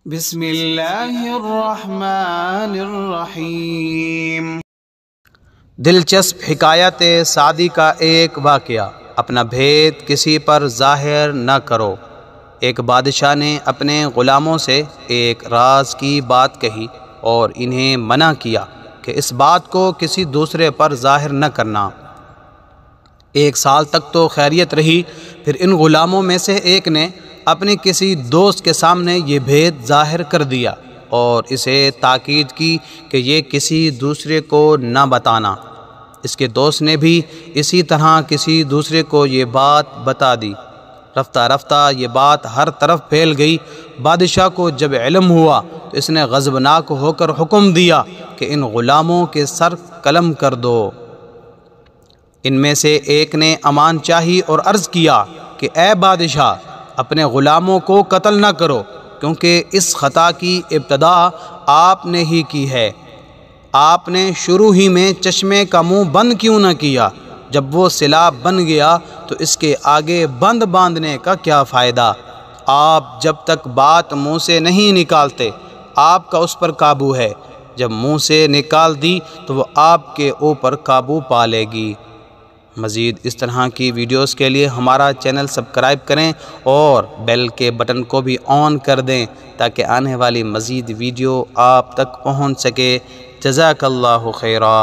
بسم اللہ الرحمن الرحیم۔ دلچسپ حکایت سعدی کا ایک واقعہ۔ اپنا بھید کسی پر ظاہر نہ کرو۔ ایک بادشاہ نے اپنے غلاموں سے ایک راز کی بات کہی اور انہیں منع کیا کہ اس بات کو کسی دوسرے پر ظاہر نہ کرنا۔ 1 سال تک تو خیریت رہی، پھر ان غلاموں میں سے ایک نے اپنے کسی دوست کے سامنے یہ بھید ظاہر کر دیا اور اسے تاکید کی کہ یہ کسی دوسرے کو نہ بتانا۔ اس کے دوست نے بھی اسی طرح کسی دوسرے کو یہ بات بتا دی۔ رفتہ رفتہ یہ بات ہر طرف پھیل گئی۔ بادشاہ کو جب علم ہوا تو اس نے غضبناک ہو کر حکم دیا کہ ان غلاموں کے سر قلم کر دو۔ ان میں سے ایک نے امان چاہی اور عرض کیا کہ اے بادشاہ، اپنے غلاموں کو قتل نہ کرو، کیونکہ اس خطا کی ابتدا آپ نے ہی کی ہے۔ آپ نے شروع ہی میں چشمے کا منہ بند کیوں نہ کیا؟ جب وہ سیلاب بن گیا تو اس کے آگے بند باندھنے کا کیا فائدہ؟ آپ جب تک بات منہ سے نہیں نکالتے آپ کا اس پر قابو ہے، جب منہ سے نکال دی تو وہ آپ کے اوپر قابو پا لے گی۔ مزید اس طرح کی ویڈیوز کے لیے ہمارا چینل سبسکرائب کریں اور بیل کے بٹن کو بھی آن کر دیں تاکہ آنے والی مزید ویڈیو آپ تک پہنچ سکے۔ جزاک اللہ خیرا۔